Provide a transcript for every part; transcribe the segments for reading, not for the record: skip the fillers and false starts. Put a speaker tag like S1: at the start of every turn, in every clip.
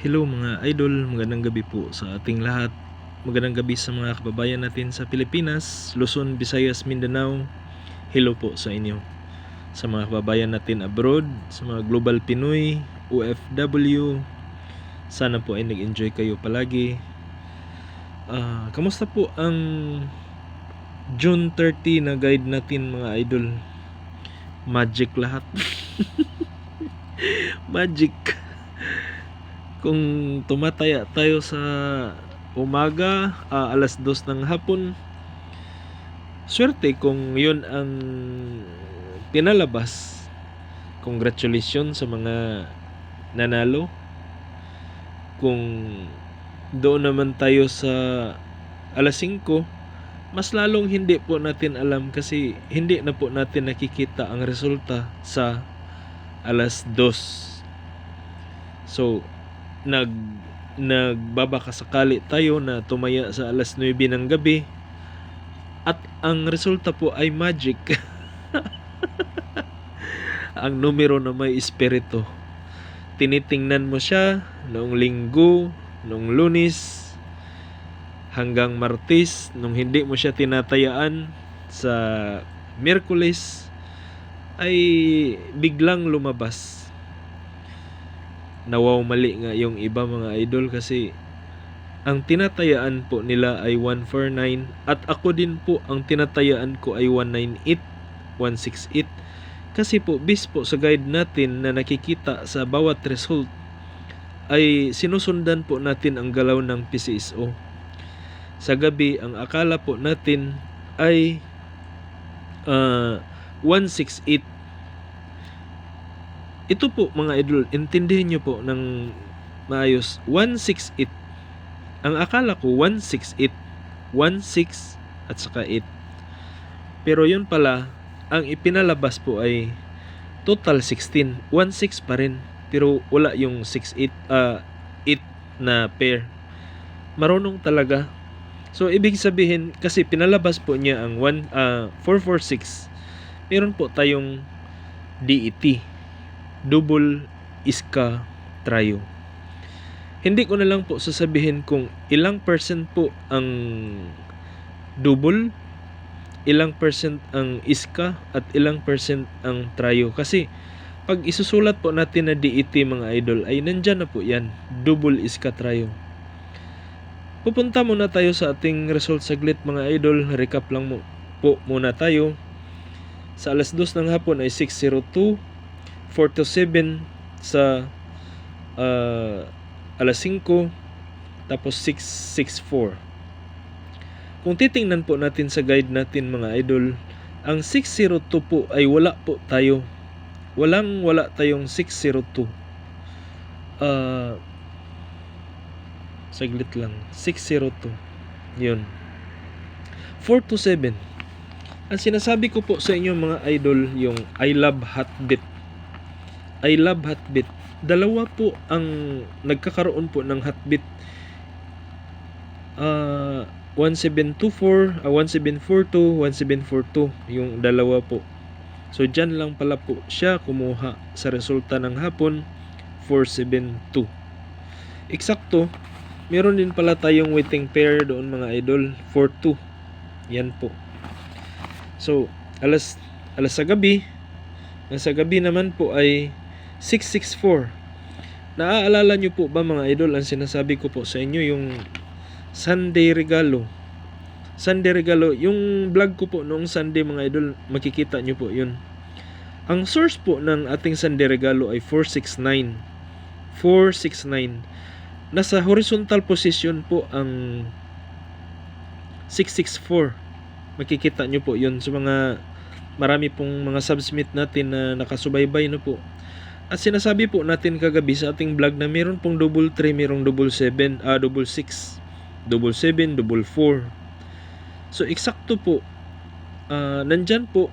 S1: Hello mga idol, magandang gabi po sa ating lahat. Magandang gabi sa mga kababayan natin sa Pilipinas, Luzon, Visayas, Mindanao. Hello po sa inyo. Sa mga kababayan natin abroad, sa mga global Pinoy, OFW, sana po ay nag-enjoy kayo palagi. Kamusta po ang June 30 na guide natin mga idol? Magic lahat. Magic. Kung tumataya tayo sa umaga, alas 2 ng hapon, swerte kung yun ang pinalabas. Congratulations sa mga nanalo. Kung doon naman tayo sa alas 5, mas lalong hindi po natin alam kasi hindi na po natin nakikita ang resulta sa alas 2. So, nagbabakasakali tayo na tumaya sa alas 9 ng gabi at ang resulta po ay magic. Ang numero na may espiritu. Tinitingnan mo siya noong Linggo, noong Lunes, hanggang Martes, nung hindi mo siya tinatayaan sa Miyerkules, ay biglang lumabas. Nawaw mali nga yung iba mga idol kasi ang tinatayaan po nila ay 149 at ako din po ang tinatayaan ko ay 198, 168 kasi po bis po sa guide natin na nakikita sa bawat result ay sinusundan po natin ang galaw ng PCSO. Sa gabi ang akala po natin ay 168. Ito po mga idol, intindihin nyo po ng maayos. 168. Ang akala ko 168, 16 at saka 8. Pero yun pala, ang ipinalabas po ay total 16. 16 pa rin. Pero wala yung 68, 8 na pair. Marunong talaga. So ibig sabihin, kasi pinalabas po niya ang 446. Meron po tayong DET. Double iska trio. Hindi ko na lang po sasabihin kung ilang percent po ang double, ilang percent ang iska, at ilang percent ang trio. Kasi pag isusulat po natin na DET mga idol, ay nandyan na po yan. Double iska trio. Pupunta muna tayo sa ating result saglit mga idol. Recap lang po muna tayo. Sa alas 2 ng hapon ay 602. 4-7 sa alas 5, tapos 664. Kung titingnan po natin sa guide natin mga idol, ang 602 po ay wala po tayo. Wala tayong 602. Saglit lang. 602. Yun. 4-7. Ang sinasabi ko po sa inyo mga idol, yung I love Heartbeat. I love Heartbeat. Dalawa po ang nagkakaroon po ng heartbeat. 1724, 1742, 1742 yung dalawa po. So dyan lang pala po siya kumuha sa resulta ng hapon, 472. Eksakto, meron din pala tayong waiting pair doon mga idol, 42. Yan po. So alas sa gabi, sa gabi naman po ay 664. Naaalala nyo po ba mga idol ang sinasabi ko po sa inyo, yung Sunday Regalo? Sunday Regalo, yung vlog ko po noong Sunday mga idol, makikita nyo po yun. Ang source po ng ating Sunday Regalo ay 469. 469. Nasa horizontal position po ang 664. Makikita nyo po yun sa mga marami pong mga subsmit natin na nakasubaybay na po. At sinasabi po natin kagabi sa ating vlog na meron pong double 3, merong double 7, double 6, double 7, double 4. So eksakto po, nandyan po,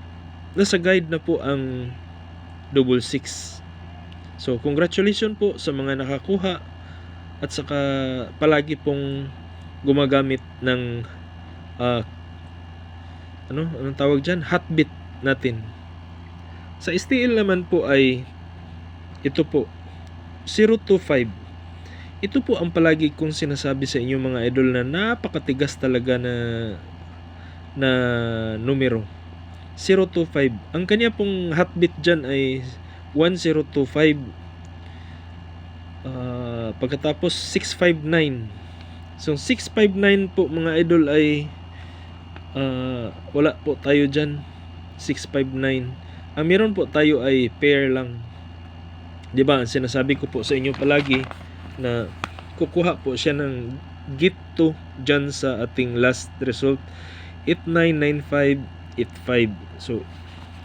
S1: nasa guide na po ang double 6. So congratulations po sa mga nakakuha at saka palagi pong gumagamit ng anong tawag dyan? Heartbeat natin. Sa STL naman po ay ito po 025. Ito po ang palagi kong sinasabi sa inyo mga idol na napakatigas talaga na numero. 025. Ang kanya pong heartbeat dyan ay 1025. Pagkatapos 659. So 659 po mga idol ay wala po tayo dyan. 659. Ang meron po tayo ay pair lang. Diba? Sinasabi ko po sa inyo palagi na kukuha po siya ng git 2 dyan sa ating last result. 899585. So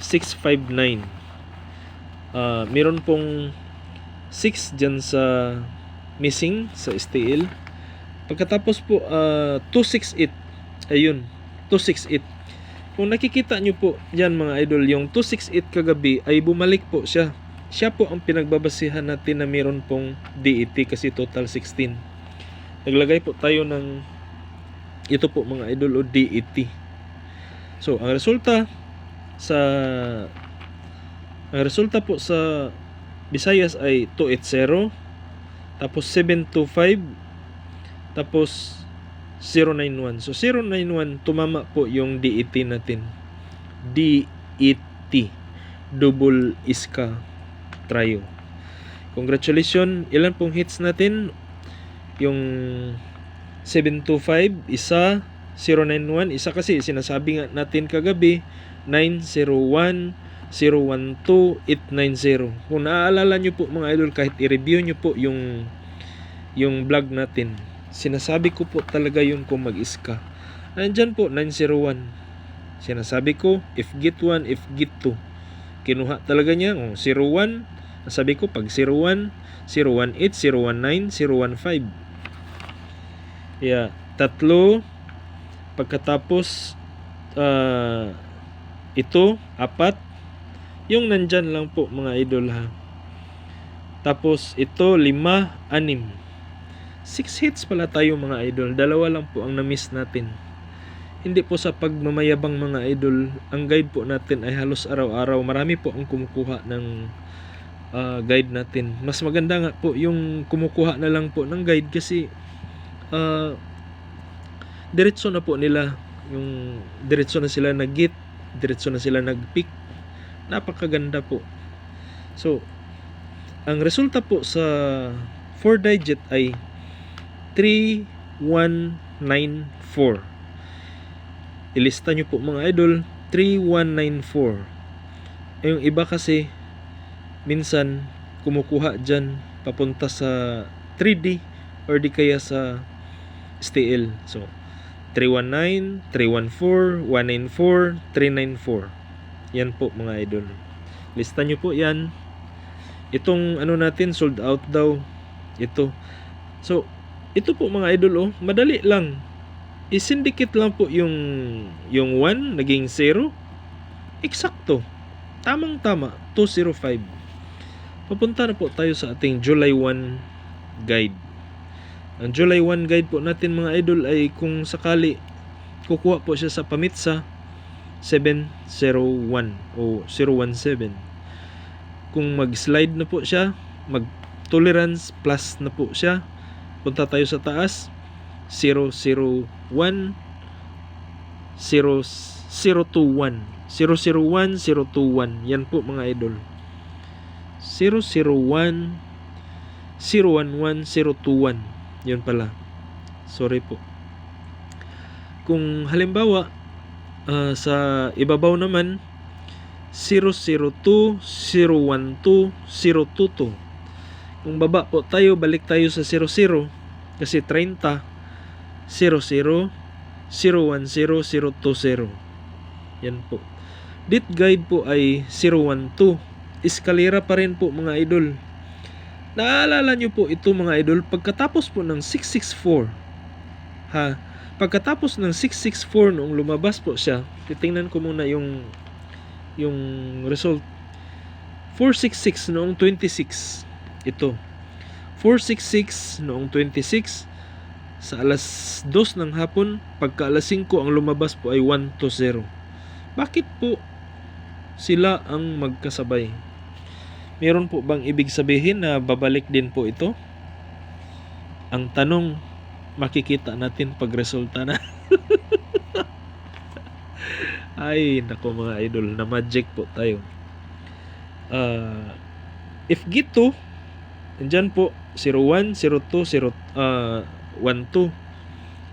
S1: 659. Meron pong 6 dyan sa missing sa STL. Pagkatapos po 268. Ayun, 268. Kung nakikita nyo po yan mga idol, yung 268 kagabi ay bumalik po siya. Siya po ang pinagbabasihan natin na meron pong DET kasi total 16. Naglagay po tayo ng ito po mga idol o DET. So ang resulta po sa Visayas ay 280, tapos 725, tapos 091. So 091 tumama po yung DET natin. DET, double iska trio. Congratulations. Ilan pong hits natin? Yung 725 isa, 091 isa, kasi sinasabi nga natin kagabi 901, 012, 890. Kung naaalala nyo po mga idol, kahit i-review nyo po yung vlog natin, sinasabi ko po talaga yun kung mag-iska. Nandyan po 901. Sinasabi ko if git 1, if git 2. Kinuha talaga niya 01. Sabi ko pag 01, 018, 019, 015. Yeah, tatlo. Pagkatapos ito, 4. Yung nandyan lang po mga idol ha. Tapos ito 5, 6. 6 hits pala tayo mga idol. 2 lang po ang na-miss natin. Hindi po sa pagmamayabang mga idol. Ang guide po natin ay halos araw-araw. Marami po ang kumukuha ng guide natin. Mas maganda nga po yung kumukuha na lang po ng guide kasi diretso na po nila. Yung diretso na sila nag-git, diretso na sila nag-pick. Napakaganda po. So, ang resulta po sa 4 digit ay 3194. Ilista nyo po mga idol, 3194. Yung iba kasi minsan kumukuha dyan papunta sa 3D or di kaya sa STL. So 319, 314, 194, 394. Yan po mga idol. Lista nyo po yan. Itong ano natin, sold out daw. Ito. So, ito po mga idol, madali lang. I-syndicate lang po yung 1 naging 0. Eksakto. Tamang-tama, 205. Papunta na po tayo sa ating July 1 guide. Ang July 1 guide po natin mga idol ay kung sakali kukuha po siya sa pamitsa 701 o 017. Kung mag-slide na po siya, mag-tolerance plus na po siya, punta tayo sa taas 001, 001, 001, 021. Yan po mga idol. 001, 011, 021. Yun pala. Sorry po. Kung halimbawa sa ibabaw naman 002, 012, 022. Kung baba po tayo, balik tayo sa 00 kasi 30, 00, 010, 020. Yan po. Dit guide po ay 012. Eskalera pa rin po mga idol. Naalala nyo po ito mga idol, pagkatapos po ng 664 ha, pagkatapos ng 664 noong lumabas po siya, titingnan ko muna yung result. 466 noong 26. Ito 466 noong 26 sa alas 2 ng hapon. Pagka alas 5 ang lumabas po ay 120. Bakit po sila ang magkasabay? Meron po bang ibig sabihin na babalik din po ito? Ang tanong, makikita natin pag resulta na. Ay, nako mga idol, na magic po tayo. If G2, andyan po 01, 02, 12.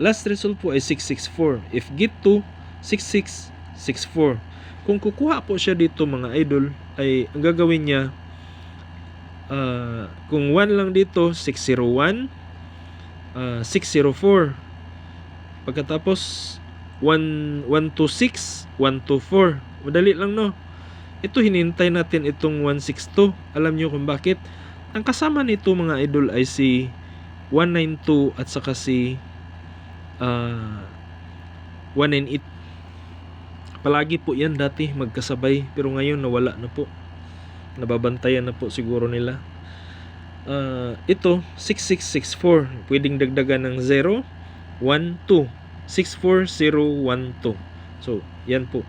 S1: Last result po ay 664. If G2, 6664. Kung kukuha po siya dito mga idol, ay ang gagawin niya, kung 1 lang dito, 601, 604. Pagkatapos 126, 124. Madali lang, no? Ito hinintay natin itong 162. Alam niyo kung bakit? Ang kasama nito mga idol ay si 192 at saka si 198. Palagi po yan dati magkasabay, pero ngayon nawala na po. Nababantayan na po siguro nila. Ito 6664, pwedeng dagdagan ng 0, 1, 2, 64012. So yan po.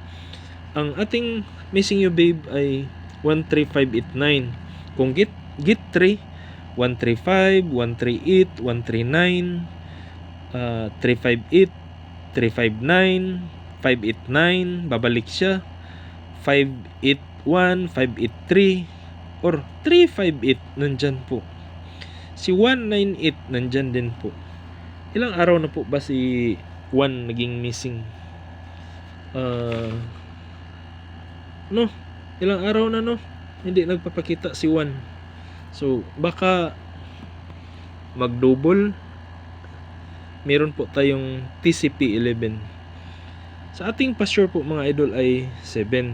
S1: Ang ating Missing You Babe ay 13589. Kung git 3, 135, 138, 139, 358, 359, 589, babalik siya, 581, 583, or 358, nandyan po. Si 198, nandyan din po. Ilang araw na po ba si 1 naging missing? No, ilang araw na, no? Hindi nagpapakita si 1. So, baka mag-double. Meron po tayong TCP11. Sa ating pa-sure po mga idol ay 7.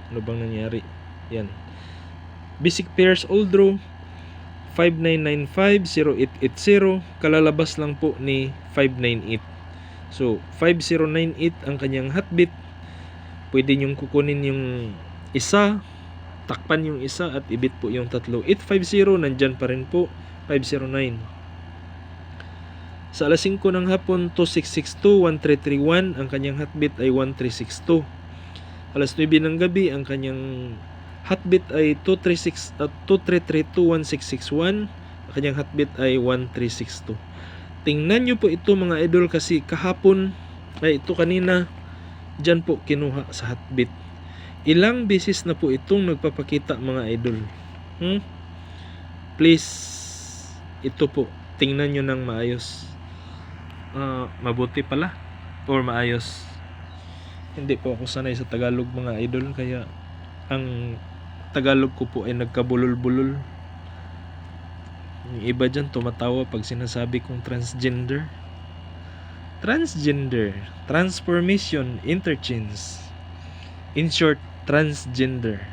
S1: Ano bang nangyari? Yan. Basic pairs old row 5995-0880. Kalalabas lang po ni 598. So 5098 ang kanyang hotbit. Pwede nyong kukunin yung isa, takpan yung isa at ibit po yung tatlo. 850 nandyan pa rin po. 509. Sa alas 5 ng hapon, 2662-1331, ang kanyang hotbit ay 1362. Alas 9 ng gabi, ang kanyang hotbit ay 2332-1661, ang kanyang hotbit ay 1362. Tingnan nyo po ito mga idol, kasi kahapon, ay ito kanina, dyan po kinuha sa hotbit. Ilang beses na po itong nagpapakita mga idol. Please, ito po, tingnan nyo ng maayos. Mabuti pala or maayos. Hindi po ako sanay sa Tagalog mga idol, kaya ang Tagalog ko po ay nagkabulol-bulol. Yung iba dyan tumatawa pag sinasabi kong transgender. Transgender, transformation, interchange. In short, transgender.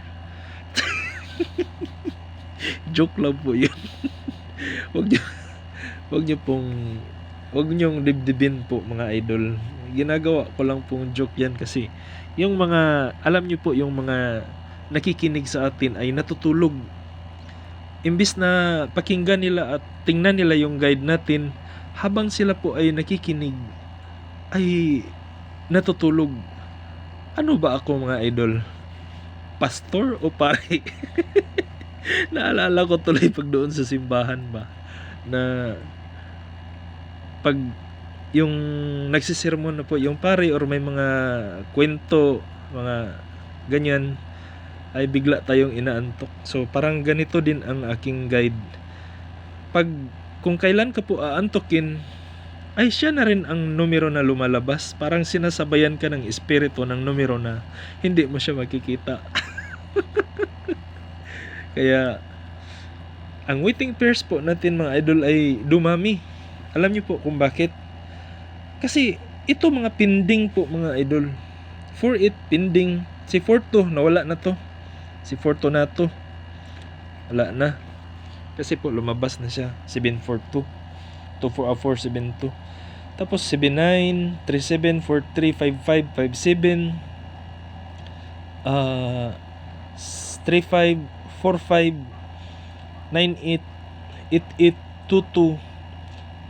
S1: Joke lang po yun. Huwag niyong dibdibin po mga idol. Ginagawa ko lang pong joke yan, kasi yung mga, alam niyo po, yung mga nakikinig sa atin ay natutulog. Imbis na pakinggan nila at tingnan nila yung guide natin, habang sila po ay nakikinig, ay natutulog. Ano ba ako mga idol? Pastor o pare? Naalala ko tuloy pag doon sa simbahan ba, na pag yung nagsisermon na po yung pare or may mga kwento, mga ganyan, ay bigla tayong inaantok. So parang ganito din ang aking guide. Kung kailan ka po aantokin, ay siya na rin ang numero na lumalabas. Parang sinasabayan ka ng espiritu ng numero na hindi mo siya makikita. Kaya ang waiting pairs po natin mga idol ay dumami. Alam niyo po kung bakit? Kasi ito mga pending po mga idol. 48 pending. Si 42 nawala na to. Si 42 na to. Wala na. Kasi po lumabas na siya. 742. 472. Tapos 79, 37, 43, 55, 57. 35, 45, 98, 88, 22,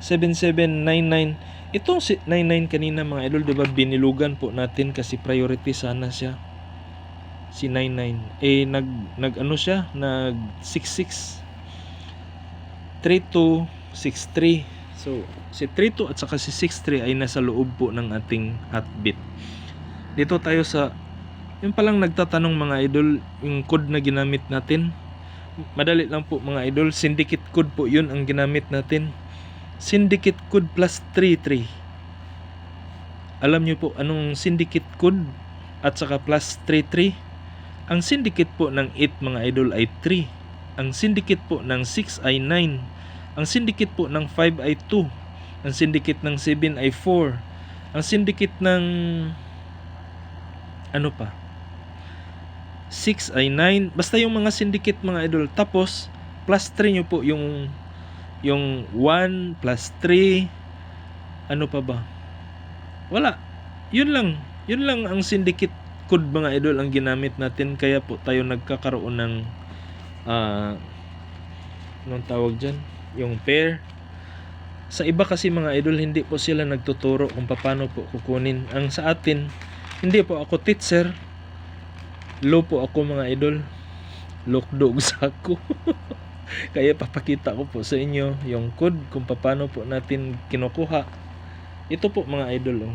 S1: 7799. Itong 99 kanina mga idol, 'di ba, binilugan po natin kasi priority sana siya. Si 99 nag ano siya, nag 66, 32, 6-3. So, si 3-2 at saka si 6-3 ay nasa loob po ng ating heartbeat. Dito tayo sa, yung palang nagtatanong mga idol, yung code na ginamit natin. Madali lang po mga idol, syndicate code po yun ang ginamit natin. Syndicate code plus 33. Alam nyo po anong syndicate code at saka plus 33? Ang syndicate po ng 8 mga idol ay 3. Ang syndicate po ng 6 ay 9. Ang syndicate po ng 5 ay 2. Ang syndicate ng 7 ay 4. Ang syndicate ng 6 ay 9. Basta yung mga syndicate mga idol. Tapos plus 3 nyo po yung 1 plus 3. Ano pa ba? Wala. Yun lang ang syndicate code mga idol ang ginamit natin. Kaya po tayo nagkakaroon ng anong tawag dyan? Yung pair. Sa iba kasi mga idol, hindi po sila nagtuturo kung paano po kukunin. Ang sa atin, hindi po ako teacher. Low po ako mga idol. Lokdog sa ako. Kaya papakita ko po sa inyo yung code kung paano po natin kinukuha. Ito po mga idol.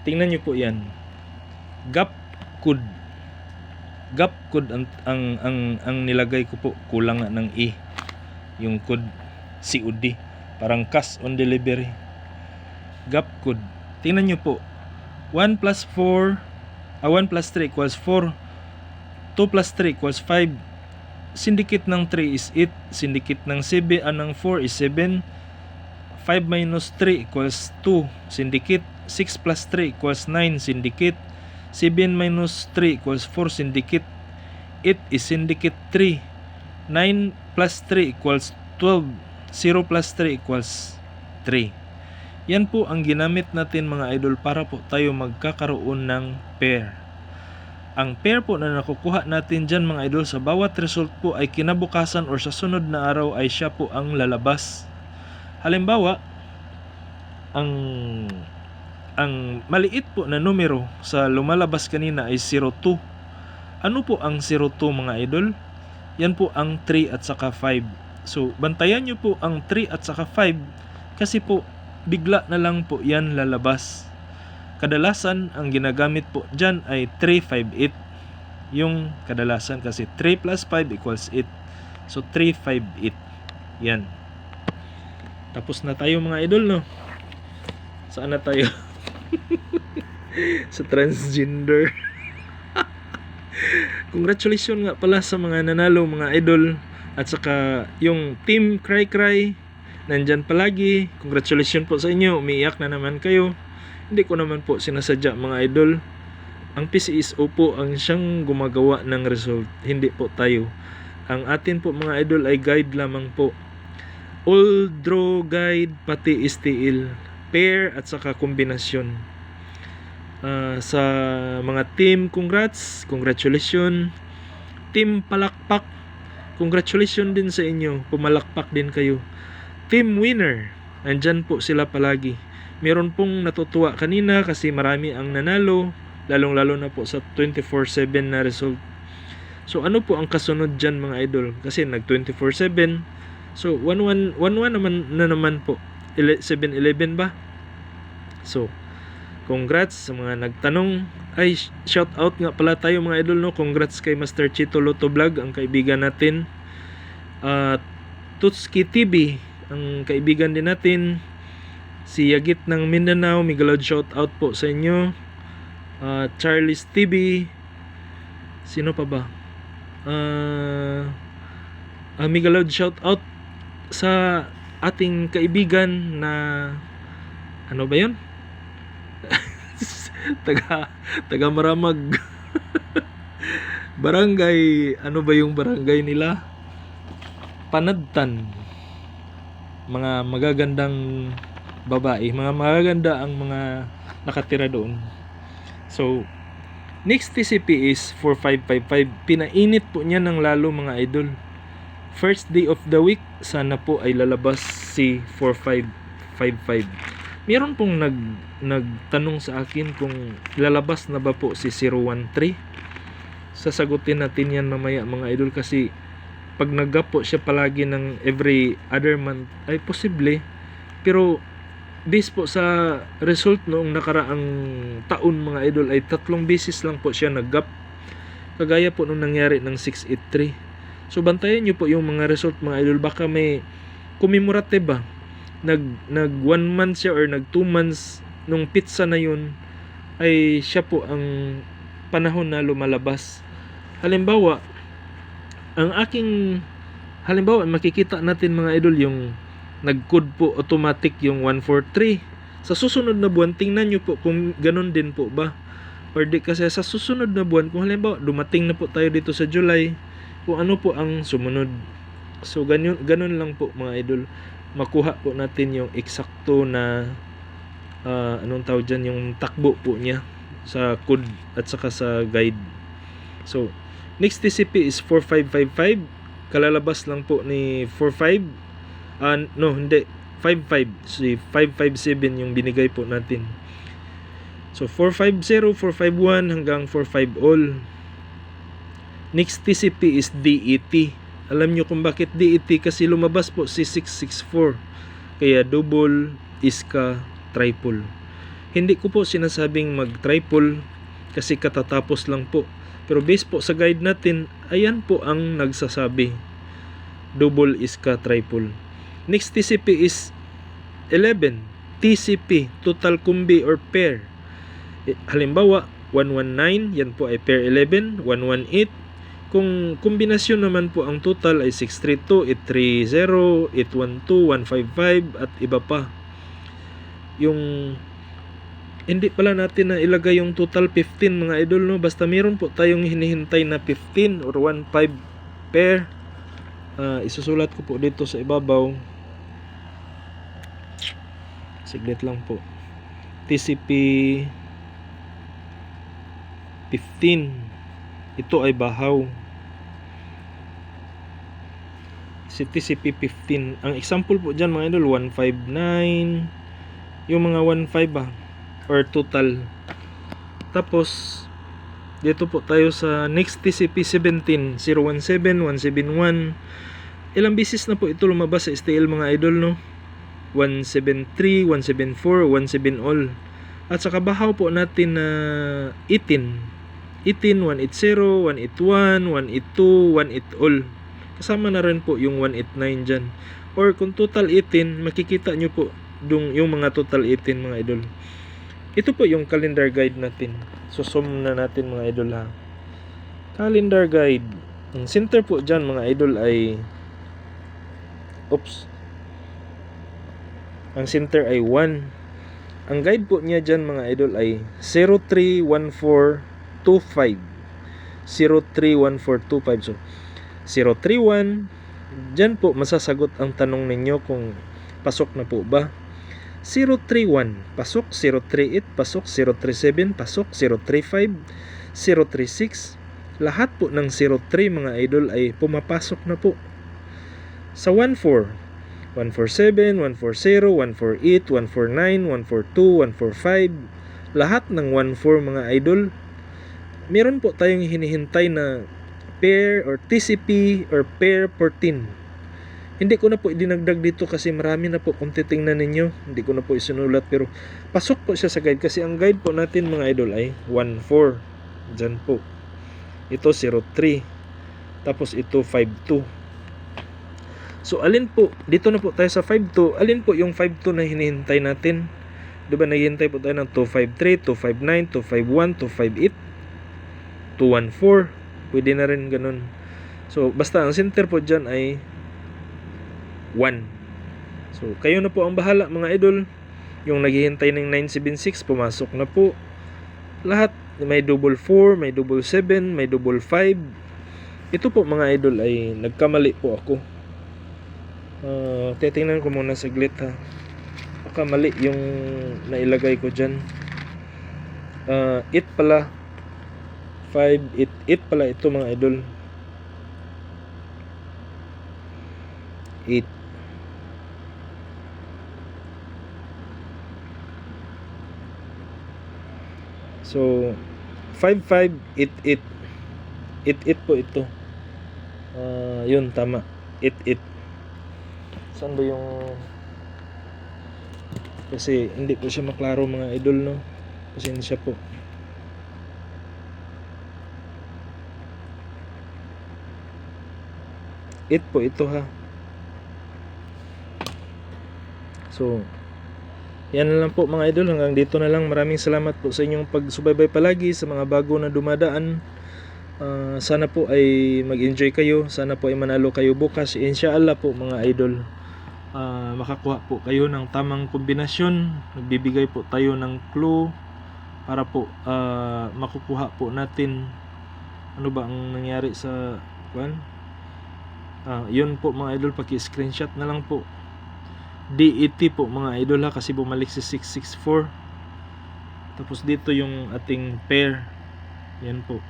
S1: Tingnan nyo po yan. Gap code. Gap code ang nilagay ko po. Kulang nga ng E. Yung code COD. Parang cash on delivery. Gap code. Tingnan nyo po. 1 plus 3 equals 4. 2 plus 3 equals 5. Syndicate ng 3 is 8. Syndicate ng 4 is 7. 5 minus 3 equals 2. Syndicate. 6 plus 3 equals 9. Syndicate. 7 minus 3 equals 4. Syndicate. 8 is syndicate 3. 9 plus 3 equals 12. 0 plus 3 equals 3. Yan po ang ginamit natin mga idol para po tayo magkakaroon ng pair. Ang pair po na nakukuha natin dyan mga idol sa bawat result po ay kinabukasan or sa sunod na araw ay siya po ang lalabas. Halimbawa, ang maliit po na numero sa lumalabas kanina ay 02. Ano po ang 02 mga idol? Yan po ang 3 at saka 5. So, bantayan nyo po ang 3 at saka 5 kasi po bigla na lang po yan lalabas. Kadalasan ang ginagamit po dyan ay 358. Yung kadalasan kasi 3 plus 5 equals 8. So 358. Yan. Tapos na tayo mga idol, no? Saan na tayo? Sa transgender. Congratulations nga pala sa mga nanalo mga idol. At saka yung team Cry Cry nandyan palagi. Congratulations po sa inyo. Umiiyak na naman kayo. Hindi ko naman po sinasadya mga idol. Ang PCSO po ang siyang gumagawa ng result. Hindi po tayo. Ang atin po mga idol ay guide lamang po. All draw guide pati STL. Pair at saka kombinasyon. Sa mga team congratulations. Team palakpak, congratulations din sa inyo. Pumalakpak din kayo. Team winner, andyan po sila palagi. Meron pong natutuwa kanina kasi marami ang nanalo, lalong-lalo na po sa 24/7 na result. So ano po ang kasunod dyan mga idol? Kasi nag 24/7. So 1-1 naman po. 7-11 ba? So congrats sa mga nagtanong. Ay, shout out nga pala tayo mga idol, no? Congrats kay Master Chito Lotto Vlog, ang kaibigan natin. Tutski TV, ang kaibigan din natin. Si Yagit ng Mindanao, Miguelod shout out po sa inyo. Charles TV. Sino pa ba? Miguelod shout out sa ating kaibigan na ano ba 'yon? taga Maramag. Barangay, ano ba yung barangay nila? Panadtan. Mga magagandang babae, mga magaganda ang mga nakatira doon. So next TCP is 4555. Pinainit po niya ng lalo mga idol. First day of the week, sana po ay lalabas si 4555. Meron pong nagtanong sa akin kung lalabas na ba po si 013. sasagutin natin yan mamaya mga idol, kasi pag nag-gap po siya palagi ng every other month ay posible, pero based po sa result noong nakaraang taon mga idol ay 3 beses lang po siya nag-gap, kagaya po nung nangyari ng 683. So bantayan nyo po yung mga result mga idol, baka may commemorative ba, nag 1 month siya or nag 2 months nung pizza na yun ay siya po ang panahon na lumalabas. Halimbawa, makikita natin mga idol yung nag-code po automatic yung 143. Sa susunod na buwan, tingnan nyo po kung ganun din po ba. Or di, kasi sa susunod na buwan, kung halimbawa dumating na po tayo dito sa July, kung ano po ang sumunod. So ganun lang po mga idol. Makuha po natin yung eksakto na anong tawag dyan, yung takbo po niya sa code at saka sa guide. So next TCP is 4555. Kalalabas lang po ni 45. No, hindi. 55. So 557 yung binigay po natin. So 450, 451 hanggang 45 all. Next TCP is DET. Alam nyo kung bakit DET? Kasi lumabas po si 664. Kaya double, iska, triple. Hindi ko po sinasabing mag-triple kasi katatapos lang po. Pero based po sa guide natin, ayan po ang nagsasabi. Double, iska, triple. Next TCP is 11. TCP, total combi or pair. Halimbawa, 119, yan po ay pair 11. 118, kung kombinasyon naman po ang total ay 632, 830, 812, 155 at iba pa. Yung hindi pala natin na ilagay yung total 15 mga idol, no? Basta meron po tayong hinihintay na 15 or 15 pair. Isusulat ko po dito sa ibabaw. Siglit lang po. TCP 15. Ito ay bahaw. Si TCP 15. Ang example po dyan mga idol, 159. Yung mga 15 ba? Or total. Tapos, dito po tayo sa next TCP 17. 017, 171. Ilang bisis na po ito lumabas sa STL mga idol, no? 173, 174, 17 all. At sa kabahaw po natin na 18, 180, 181, 182, 18 all. Kasama na rin po yung 189 dyan. Or kung total 18, makikita nyo po yung mga total 18 mga idol. Ito po yung calendar guide natin. So sum na natin mga idol ha. Calendar guide. Ang center po dyan mga idol ay ang center ay 1. Ang guide po niya dyan mga idol ay 031425. 031425. So 031. Dyan po masasagot ang tanong ninyo kung pasok na po ba. 031 pasok, 038 pasok, 037 pasok, 035, 036. Lahat po ng 03 mga idol ay pumapasok na po. Sa 14, 147, 140, 148, 149, 142, 145. Lahat ng 14 mga idol, meron po tayong hinihintay na pair or TCP or pair 14. Hindi ko na po dinagdag dito kasi marami na po kung titingnan ninyo. Hindi ko na po isinulat pero pasok po siya sa guide kasi ang guide po natin mga idol ay 14. Diyan po. Ito 03. Tapos ito 52. So alin po, dito na po tayo sa 52. Alin po yung 52 na hinihintay natin? Diba naghihintay po tayo ng 253, 259, 251, 258, 214. Pwede na rin ganun. So basta ang center po dyan ay 1. So kayo na po ang bahala mga idol. Yung naghihintay ng 976 pumasok na po. Lahat may double 4, may double 7, may double 5. Ito po mga idol ay nagkamali po ako. Titingnan ko muna saglit ha. Baka mali yung nailagay ko dyan. 8 pala. 5, 8 pala ito mga idol. 8. So 5588. It po ito. Yun, tama. It. Saan ba yung... Kasi hindi po siya maklaro mga idol, no? Pasensya po. It po ito, ha. So, yan na lang po mga idol. Hanggang dito na lang. Maraming salamat po sa inyong pagsubaybay palagi sa mga bago na dumadaan. Sana po ay mag-enjoy kayo. Sana po ay manalo kayo bukas. Inshallah po mga idol. Makakuha po kayo ng tamang kombinasyon. Nagbibigay po tayo ng clue para po makukuha po natin ano ba ang nangyari sa yun po mga idol, paki-screenshot na lang po. DET po mga idol, ha, kasi bumalik si 664. Tapos dito yung ating pair. Yan po.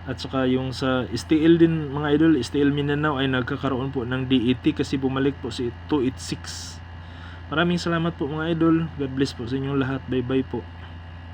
S1: At saka yung sa STL din mga idol, STL Mindanao ay nagkakaroon po ng DET kasi bumalik po si 286. Maraming salamat po mga idol. God bless po sa inyong lahat. Bye bye po.